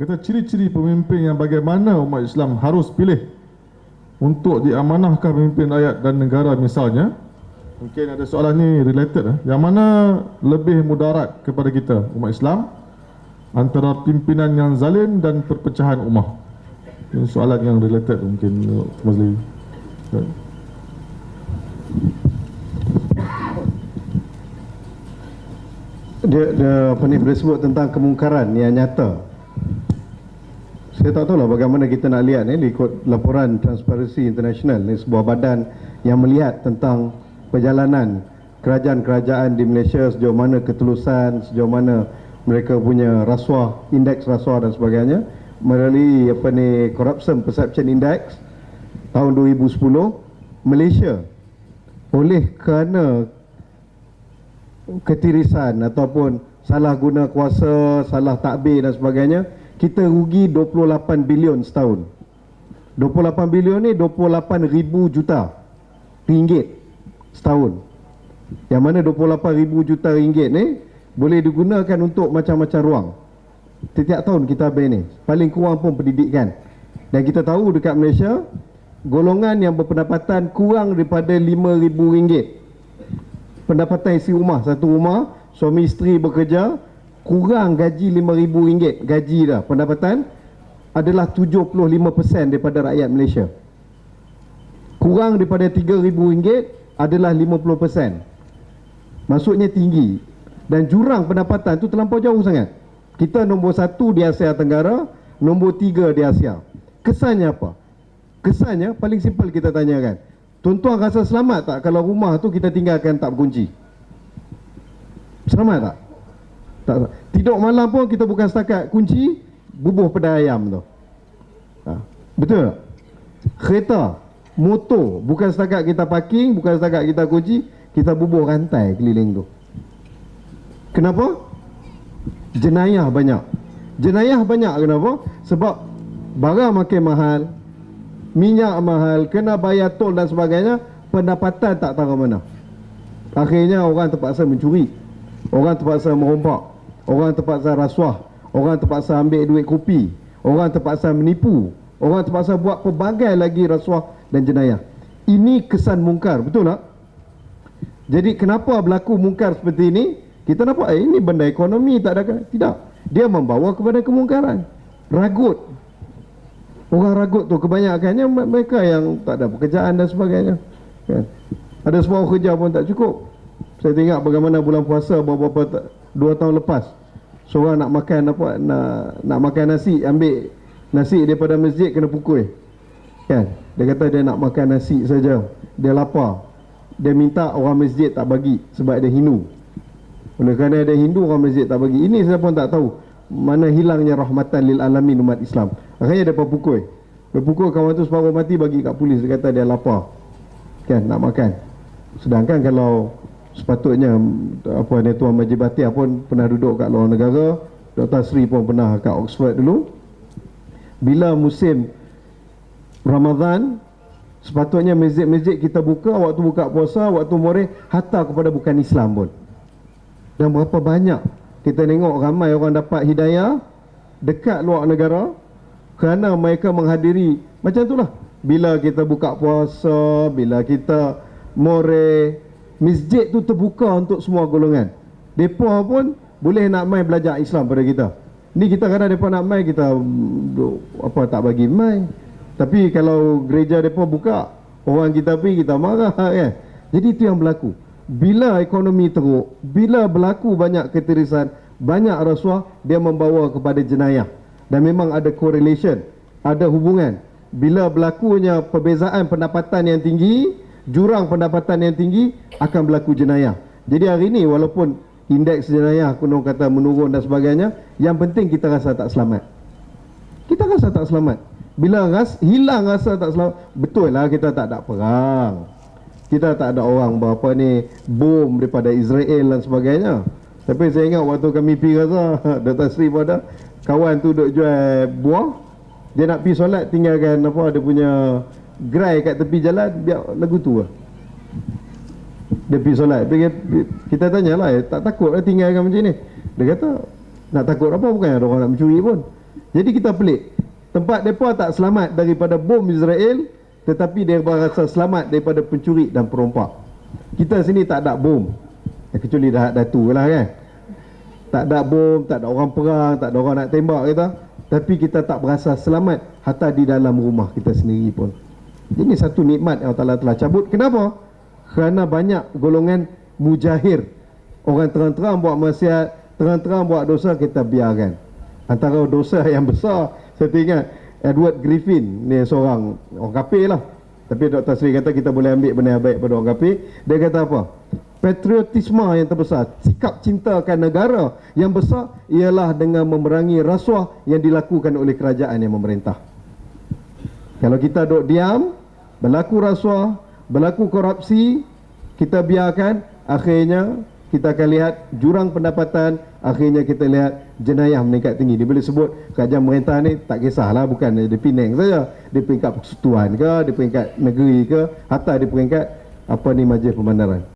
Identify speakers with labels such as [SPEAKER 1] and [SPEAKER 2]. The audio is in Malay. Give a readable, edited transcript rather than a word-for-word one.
[SPEAKER 1] kata ciri-ciri pemimpin yang bagaimana umat Islam harus pilih untuk diamanahkan pemimpin rakyat dan negara misalnya. Mungkin ada soalan ni related. Yang mana lebih mudarat kepada kita umat Islam antara pimpinan yang zalim dan perpecahan ummah? Ini soalan yang related mungkin Mazli.
[SPEAKER 2] Dia apa ni disebut tentang kemungkaran yang nyata. Saya tak tahulah bagaimana kita nak lihat ni ikut laporan Transparency International, ni sebuah badan yang melihat tentang perjalanan kerajaan-kerajaan di Malaysia, sejauh mana ketulusan, sejauh mana mereka punya rasuah, indeks rasuah dan sebagainya, melalui apa ni Corruption Perception Index tahun 2010. Malaysia oleh kerana ketirisan ataupun salah guna kuasa, salah takbir dan sebagainya, kita rugi 28 bilion setahun. 28 bilion ni 28 ribu juta ringgit setahun. Yang mana 28 ribu juta ringgit ni boleh digunakan untuk macam-macam ruang. Setiap tahun kita habis ni. Paling kurang pun pendidikan. Dan kita tahu dekat Malaysia, golongan yang berpendapatan kurang daripada RM5,000, pendapatan isi rumah, satu rumah, suami isteri bekerja, kurang gaji RM5,000, gaji dah, pendapatan adalah 75% daripada rakyat Malaysia. Kurang daripada RM3,000 adalah 50%. Maksudnya tinggi. Dan jurang pendapatan tu terlampau jauh sangat. Kita nombor 1 di Asia Tenggara, nombor 3 di Asia. Kesannya apa? Kesannya paling simple kita tanyakan, tuan-tuan rasa selamat tak kalau rumah tu kita tinggalkan tak berkunci? Selamat tak? Tak. Tidur malam pun kita bukan setakat kunci, bubuh pedai ayam tu. Betul tak? Kereta, motor, bukan setakat kita parking, bukan setakat kita kunci, kita bubuh rantai keliling tu. Kenapa? Jenayah banyak. Jenayah banyak kenapa? Sebab barang makin mahal, minyak mahal, kena bayar tol dan sebagainya, pendapatan tak tahu mana. Akhirnya orang terpaksa mencuri, orang terpaksa merompak, orang terpaksa rasuah, orang terpaksa ambil duit kopi, orang terpaksa menipu, orang terpaksa buat pelbagai lagi rasuah dan jenayah. Ini kesan mungkar, betul tak? Jadi kenapa berlaku mungkar seperti ini? Kita nampak ini benda ekonomi tak ada. Tidak, dia membawa kepada kemungkaran. Ragut. Orang ragut tu kebanyakannya mereka yang tak ada pekerjaan dan sebagainya, kan? Ada sebuah kerja pun tak cukup. Saya tengok bagaimana bulan puasa beberapa 2 tahun lepas, seorang nak makan apa, nak makan nasi, ambil nasi daripada masjid kena pukul, kan? Dia kata dia nak makan nasi saja, dia lapar, dia minta orang masjid tak bagi sebab dia Hindu. Oleh kerana dia Hindu, orang masjid tak bagi. Ini saya pun tak tahu mana hilangnya rahmatan lil alamin umat Islam. Akhirnya dia pukul. Dia pukul kawan tu separuh mati, bagi kat polis. Dia kata dia lapar, kan, nak makan. Sedangkan kalau sepatutnya apa ni, Tuan Majid Batiah pun pernah duduk kat luar negara, Dr. Sri pun pernah kat Oxford dulu. Bila musim Ramadan, sepatutnya masjid-masjid kita buka waktu buka puasa, waktu Maulid, hatta kepada bukan Islam pun. Dan berapa banyak kita tengok ramai orang dapat hidayah dekat luar negara kerana mereka menghadiri macam itulah. Bila kita buka puasa, bila kita Maulid, masjid tu terbuka untuk semua golongan. Mereka pun boleh nak mai belajar Islam pada kita. Ni kita kadang mereka nak mai, kita apa tak bagi mai. Tapi kalau gereja mereka buka, orang kita pergi, kita marah, kan? Jadi itu yang berlaku. Bila ekonomi teruk, bila berlaku banyak ketirisan, banyak rasuah, dia membawa kepada jenayah. Dan memang ada correlation, ada hubungan. Bila berlakunya perbezaan pendapatan yang tinggi, jurang pendapatan yang tinggi, akan berlaku jenayah. Jadi hari ini walaupun indeks jenayah kuno kata menurun dan sebagainya, yang penting kita rasa tak selamat. Kita rasa tak selamat. Bila hilang rasa tak selamat, betul lah kita tak ada perang, kita tak ada orang berapa ni bom daripada Israel dan sebagainya. Tapi saya ingat waktu kami pergi rasa Dr. Sri pada kawan tu duk jual buah, dia nak pergi solat tinggalkan apa, dia punya gerai kat tepi jalan, biar lagu tu lah. Dia pergi solat. Kita tanyalah, tak takut lah tinggalkan macam ni? Dia kata Nak takut apa, bukan ada orang nak mencuri pun. Jadi kita pelik. Tempat mereka tak selamat daripada bom Israel, tetapi dia berasa selamat daripada pencuri dan perompak. Kita sini tak ada bom, kecuali dah datu lah kan. Tak ada bom, tak ada orang perang, tak ada orang nak tembak kita. Tapi kita tak berasa selamat hatta di dalam rumah kita sendiri pun. Ini satu nikmat yang Allah telah cabut. Kenapa? Kerana banyak golongan mujahir. Orang terang-terang buat maksiat, terang-terang buat dosa, kita biarkan. Antara dosa yang besar, saya teringat Edward Griffin, ni seorang orang kafir lah. Tapi Dr. Sri kata kita boleh ambil benda yang baik pada orang kafir. Dia kata apa? Patriotisme yang terbesar, sikap cintakan negara yang besar ialah dengan memerangi rasuah yang dilakukan oleh kerajaan yang memerintah. Kalau kita duduk diam, berlaku rasuah, berlaku korupsi, kita biarkan, akhirnya kita akan lihat jurang pendapatan, akhirnya kita lihat jenayah meningkat tinggi. Dia boleh sebut kerajaan pemerintah ni tak kisahlah, bukan di Penang saja, di peringkat persekutuan ke, di peringkat negeri ke, hatta di peringkat Majlis Pembandaran.